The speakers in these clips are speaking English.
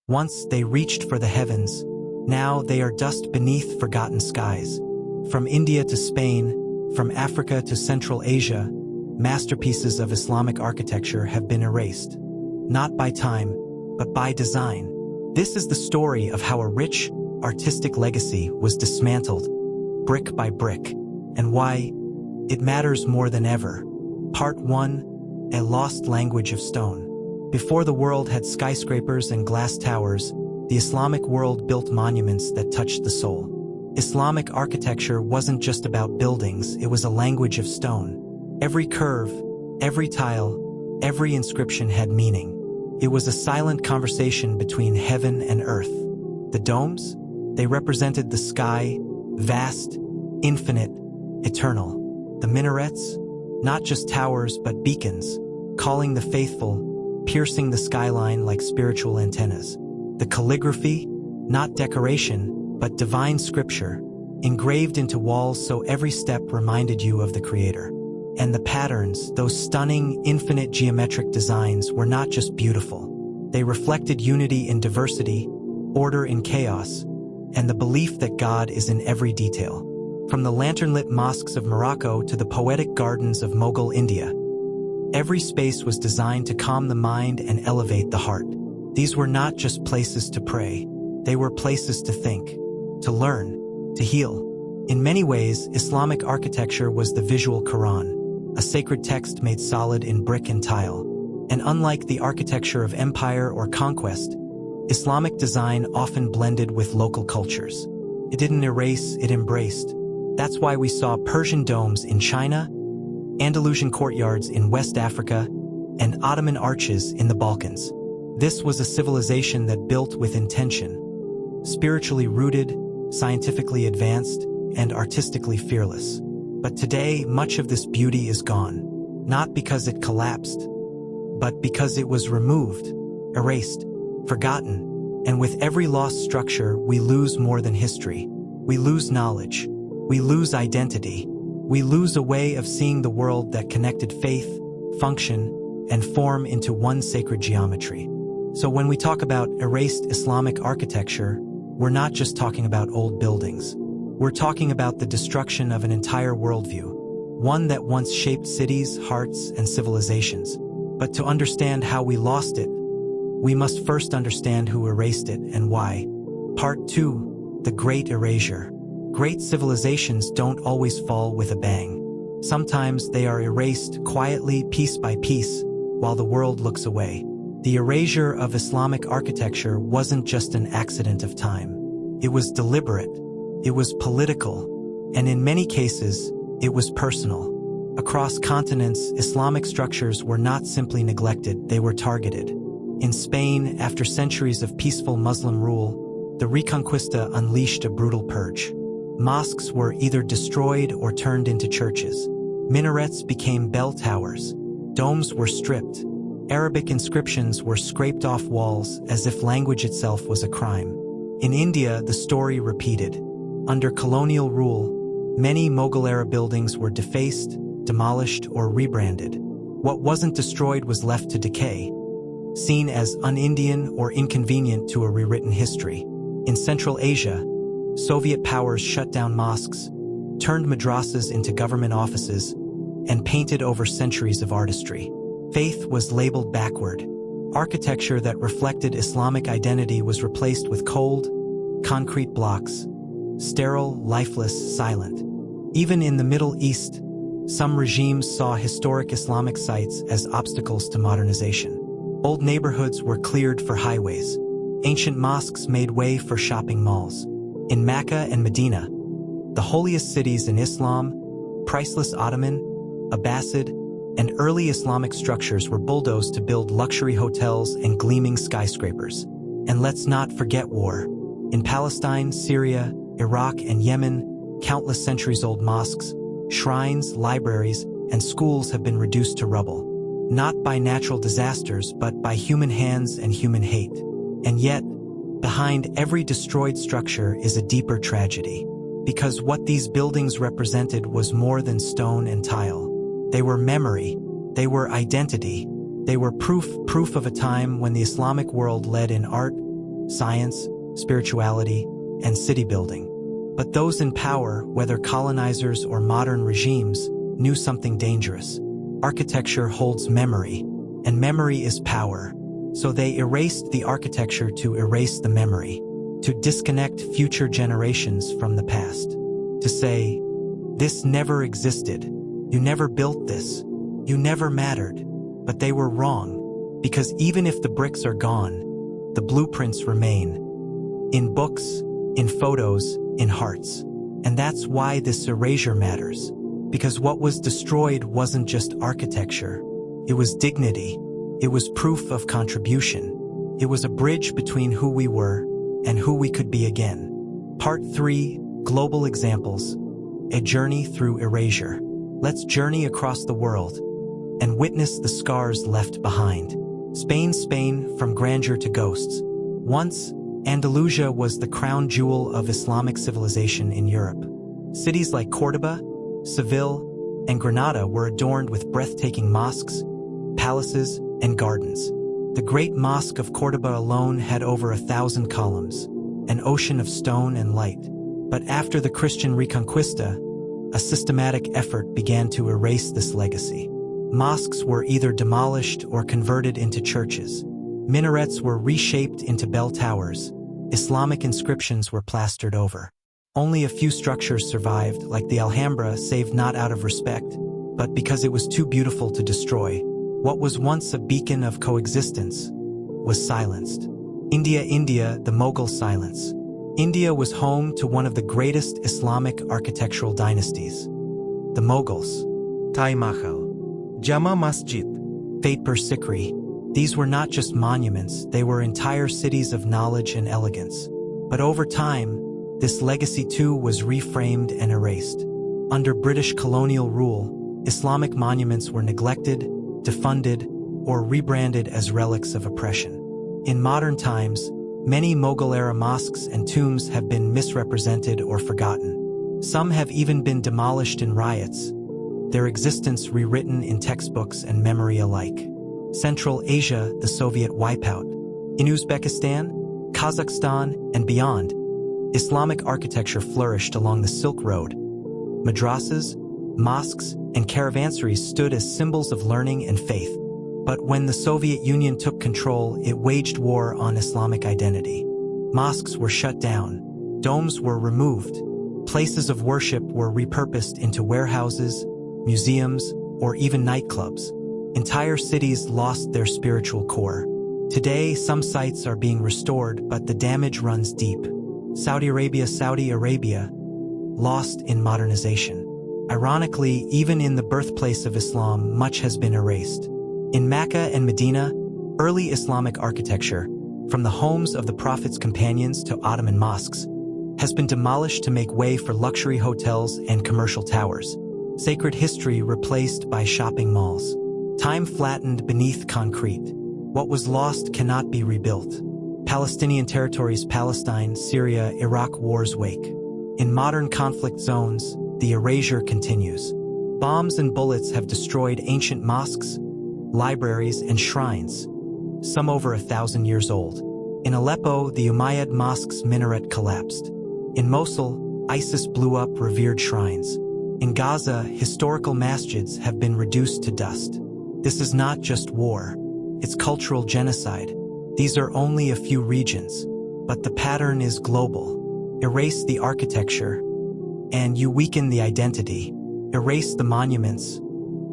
Once they reached for the heavens, now they are dust beneath forgotten skies. From India to Spain, from Africa to Central Asia, masterpieces of Islamic architecture have been erased. Not by time, but by design. This is the story of how a rich, artistic legacy was dismantled, brick by brick, and why it matters more than ever. Part 1: A Lost Language of Stone. Before the world had skyscrapers and glass towers, the Islamic world built monuments that touched the soul. Islamic architecture wasn't just about buildings, it was a language of stone. Every curve, every tile, every inscription had meaning. It was a silent conversation between heaven and earth. The domes? They represented the sky, vast, infinite, eternal. The minarets? Not just towers but beacons, calling the faithful, piercing the skyline like spiritual antennas. The calligraphy? Not decoration, but divine scripture, engraved into walls so every step reminded you of the Creator. And the patterns, those stunning, infinite geometric designs, were not just beautiful. They reflected unity in diversity, order in chaos, and the belief that God is in every detail. From the lantern-lit mosques of Morocco to the poetic gardens of Mughal India, every space was designed to calm the mind and elevate the heart. These were not just places to pray. They were places to think, to learn, to heal. In many ways, Islamic architecture was the visual Quran, a sacred text made solid in brick and tile. And unlike the architecture of empire or conquest, Islamic design often blended with local cultures. It didn't erase, it embraced. That's why we saw Persian domes in China, Andalusian courtyards in West Africa, and Ottoman arches in the Balkans. This was a civilization that built with intention, spiritually rooted, scientifically advanced, and artistically fearless. But today, much of this beauty is gone, not because it collapsed, but because it was removed, erased, forgotten. And with every lost structure, we lose more than history. We lose knowledge. We lose identity. We lose a way of seeing the world that connected faith, function, and form into one sacred geometry. So when we talk about erased Islamic architecture, we're not just talking about old buildings. We're talking about the destruction of an entire worldview, one that once shaped cities, hearts, and civilizations. But to understand how we lost it, we must first understand who erased it and why. Part 2: The Great Erasure. Great civilizations don't always fall with a bang. Sometimes they are erased quietly, piece by piece, while the world looks away. The erasure of Islamic architecture wasn't just an accident of time. It was deliberate. It was political, and in many cases, it was personal. Across continents, Islamic structures were not simply neglected, they were targeted. In Spain, after centuries of peaceful Muslim rule, the Reconquista unleashed a brutal purge. Mosques were either destroyed or turned into churches. Minarets became bell towers. Domes were stripped. Arabic inscriptions were scraped off walls as if language itself was a crime. In India, the story repeated. Under colonial rule, many Mughal-era buildings were defaced, demolished, or rebranded. What wasn't destroyed was left to decay, seen as un-Indian or inconvenient to a rewritten history. In Central Asia, Soviet powers shut down mosques, turned madrasas into government offices, and painted over centuries of artistry. Faith was labeled backward. Architecture that reflected Islamic identity was replaced with cold, concrete blocks, sterile, lifeless, silent. Even in the Middle East, some regimes saw historic Islamic sites as obstacles to modernization. Old neighborhoods were cleared for highways. Ancient mosques made way for shopping malls. In Mecca and Medina, the holiest cities in Islam, priceless Ottoman, Abbasid, and early Islamic structures were bulldozed to build luxury hotels and gleaming skyscrapers. And let's not forget war. In Palestine, Syria, Iraq, and Yemen, countless centuries-old mosques, shrines, libraries, and schools have been reduced to rubble. Not by natural disasters, but by human hands and human hate. And yet, behind every destroyed structure is a deeper tragedy. Because what these buildings represented was more than stone and tile. They were memory, they were identity, they were proof of a time when the Islamic world led in art, science, spirituality, and city building. But those in power, whether colonizers or modern regimes, knew something dangerous. Architecture holds memory, and memory is power. So they erased the architecture to erase the memory, to disconnect future generations from the past. To say, this never existed, you never built this, you never mattered. But they were wrong, because even if the bricks are gone, the blueprints remain. In books, in photos, in hearts. And that's why this erasure matters. Because what was destroyed wasn't just architecture, it was dignity. It was proof of contribution. It was a bridge between who we were and who we could be again. Part 3, Global Examples. A journey through erasure. Let's journey across the world and witness the scars left behind. Spain, from grandeur to ghosts. Once, Andalusia was the crown jewel of Islamic civilization in Europe. Cities like Córdoba, Seville, and Granada were adorned with breathtaking mosques, palaces, and gardens. The Great Mosque of Córdoba alone had over 1,000 columns, an ocean of stone and light. But after the Christian Reconquista, a systematic effort began to erase this legacy. Mosques were either demolished or converted into churches. Minarets were reshaped into bell towers. Islamic inscriptions were plastered over. Only a few structures survived, like the Alhambra, saved not out of respect, but because it was too beautiful to destroy. What was once a beacon of coexistence was silenced. India, the Mughal silence. India was home to one of the greatest Islamic architectural dynasties, the Mughals. Taj Mahal, Jama Masjid, Fatehpur Sikri. These were not just monuments, they were entire cities of knowledge and elegance. But over time, this legacy too was reframed and erased. Under British colonial rule, Islamic monuments were neglected, defunded, or rebranded as relics of oppression. In modern times, many Mughal-era mosques and tombs have been misrepresented or forgotten. Some have even been demolished in riots, their existence rewritten in textbooks and memory alike. Central Asia, the Soviet wipeout. In Uzbekistan, Kazakhstan, and beyond, Islamic architecture flourished along the Silk Road. Madrasas, mosques, and caravansaries stood as symbols of learning and faith. But when the Soviet Union took control, it waged war on Islamic identity. Mosques were shut down, domes were removed, places of worship were repurposed into warehouses, museums, or even nightclubs. Entire cities lost their spiritual core. Today, some sites are being restored, but the damage runs deep. Saudi Arabia, lost in modernization. Ironically, even in the birthplace of Islam, much has been erased. In Mecca and Medina, early Islamic architecture, from the homes of the Prophet's companions to Ottoman mosques, has been demolished to make way for luxury hotels and commercial towers. Sacred history replaced by shopping malls. Time flattened beneath concrete. What was lost cannot be rebuilt. Palestinian territories, Palestine, Syria, Iraq wars wake. In modern conflict zones, the erasure continues. Bombs and bullets have destroyed ancient mosques, libraries, and shrines, some over 1,000 years old. In Aleppo, the Umayyad mosque's minaret collapsed. In Mosul, ISIS blew up revered shrines. In Gaza, historical masjids have been reduced to dust. This is not just war, it's cultural genocide. These are only a few regions, but the pattern is global. Erase the architecture, and you weaken the identity. Erase the monuments,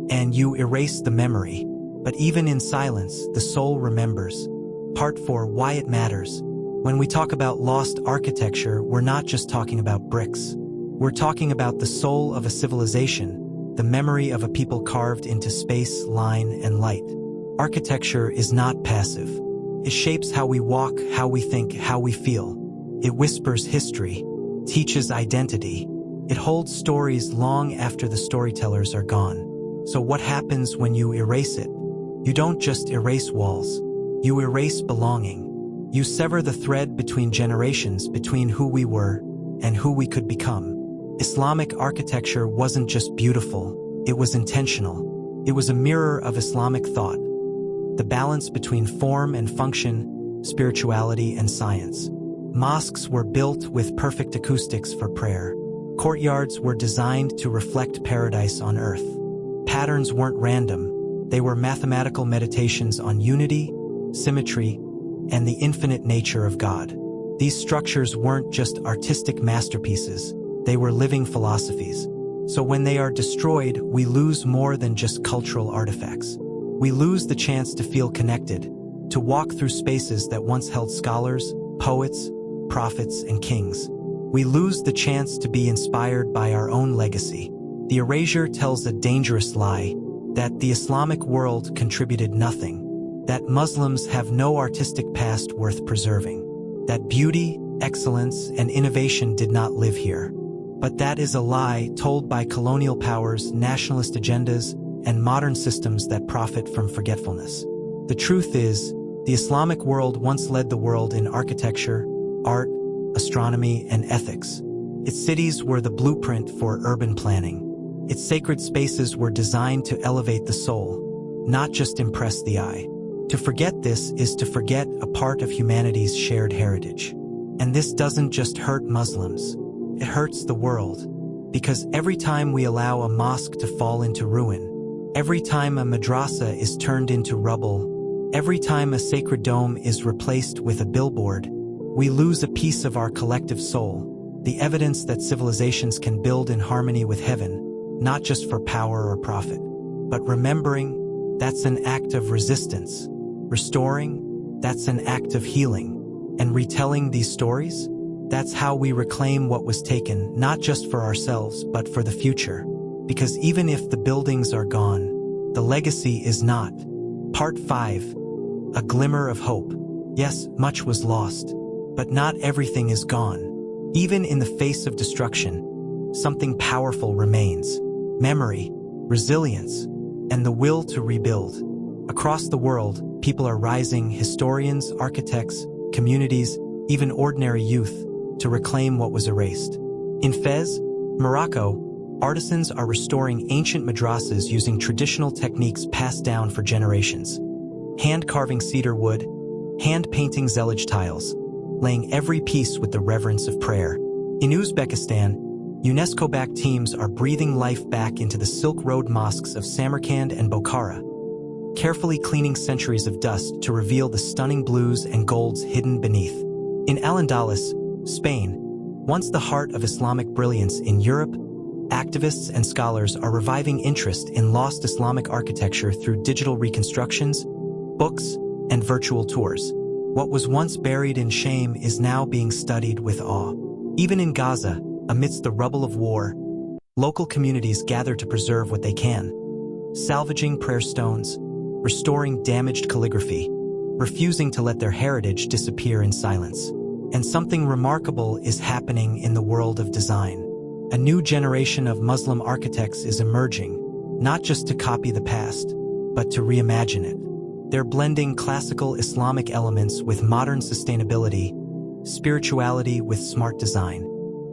and you erase the memory. But even in silence, the soul remembers. Part 4, Why It Matters. When we talk about lost architecture, we're not just talking about bricks. We're talking about the soul of a civilization, the memory of a people carved into space, line, and light. Architecture is not passive. It shapes how we walk, how we think, how we feel. It whispers history, teaches identity. It holds stories long after the storytellers are gone. So what happens when you erase it? You don't just erase walls. You erase belonging. You sever the thread between generations, between who we were and who we could become. Islamic architecture wasn't just beautiful, it was intentional. It was a mirror of Islamic thought. The balance between form and function, spirituality, and science. Mosques were built with perfect acoustics for prayer. Courtyards were designed to reflect paradise on earth. Patterns weren't random. They were mathematical meditations on unity, symmetry, and the infinite nature of God. These structures weren't just artistic masterpieces. They were living philosophies. So when they are destroyed, we lose more than just cultural artifacts. We lose the chance to feel connected, to walk through spaces that once held scholars, poets, prophets, and kings. We lose the chance to be inspired by our own legacy. The erasure tells a dangerous lie, that the Islamic world contributed nothing, that Muslims have no artistic past worth preserving, that beauty, excellence, and innovation did not live here. But that is a lie told by colonial powers, nationalist agendas, and modern systems that profit from forgetfulness. The truth is, the Islamic world once led the world in architecture, art, astronomy, and ethics. Its cities were the blueprint for urban planning. Its sacred spaces were designed to elevate the soul, not just impress the eye. To forget this is to forget a part of humanity's shared heritage. And this doesn't just hurt Muslims. It hurts the world. Because every time we allow a mosque to fall into ruin, every time a madrasa is turned into rubble, every time a sacred dome is replaced with a billboard, we lose a piece of our collective soul, the evidence that civilizations can build in harmony with heaven, not just for power or profit. But remembering, that's an act of resistance. Restoring, that's an act of healing. And retelling these stories, that's how we reclaim what was taken, not just for ourselves, but for the future. Because even if the buildings are gone, the legacy is not. Part 5. A glimmer of hope. Yes, much was lost, but not everything is gone. Even in the face of destruction, something powerful remains. Memory, resilience, and the will to rebuild. Across the world, people are rising, historians, architects, communities, even ordinary youth, to reclaim what was erased. In Fez, Morocco, artisans are restoring ancient madrasas using traditional techniques passed down for generations. Hand-carving cedar wood, hand-painting zellige tiles, laying every piece with the reverence of prayer. In Uzbekistan, UNESCO-backed teams are breathing life back into the Silk Road mosques of Samarkand and Bokhara, carefully cleaning centuries of dust to reveal the stunning blues and golds hidden beneath. In Al-Andalus, Spain, once the heart of Islamic brilliance in Europe, activists and scholars are reviving interest in lost Islamic architecture through digital reconstructions, books, and virtual tours. What was once buried in shame is now being studied with awe. Even in Gaza, amidst the rubble of war, local communities gather to preserve what they can, salvaging prayer stones, restoring damaged calligraphy, refusing to let their heritage disappear in silence. And something remarkable is happening in the world of design. A new generation of Muslim architects is emerging, not just to copy the past, but to reimagine it. They're blending classical Islamic elements with modern sustainability, spirituality with smart design.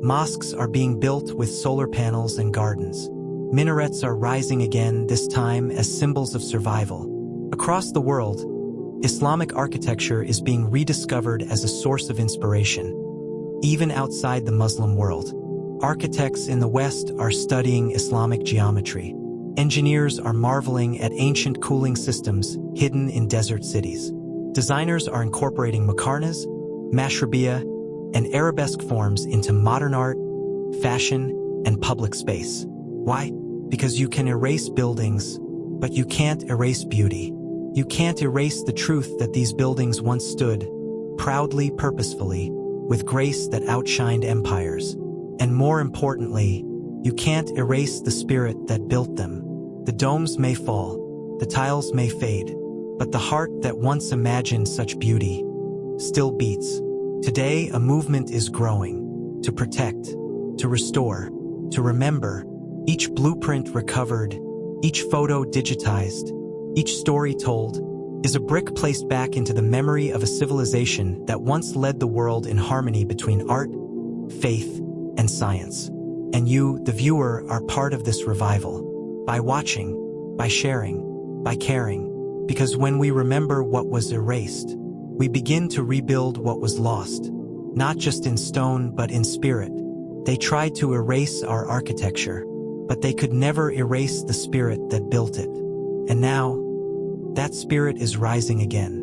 Mosques are being built with solar panels and gardens. Minarets are rising again, this time as symbols of survival. Across the world, Islamic architecture is being rediscovered as a source of inspiration. Even outside the Muslim world, architects in the West are studying Islamic geometry. Engineers are marveling at ancient cooling systems hidden in desert cities. Designers are incorporating makarnas, mashrabiyah, and arabesque forms into modern art, fashion, and public space. Why? Because you can erase buildings, but you can't erase beauty. You can't erase the truth that these buildings once stood, proudly, purposefully, with grace that outshined empires. And more importantly, you can't erase the spirit that built them. The domes may fall, the tiles may fade, but the heart that once imagined such beauty still beats. Today, a movement is growing to protect, to restore, to remember. Each blueprint recovered, each photo digitized, each story told, is a brick placed back into the memory of a civilization that once led the world in harmony between art, faith, and science. And you, the viewer, are part of this revival. By watching, by sharing, by caring. Because when we remember what was erased, We begin to rebuild what was lost, not just in stone but in spirit. They tried to erase our architecture, but they could never erase the spirit that built it. And now, that spirit is rising again.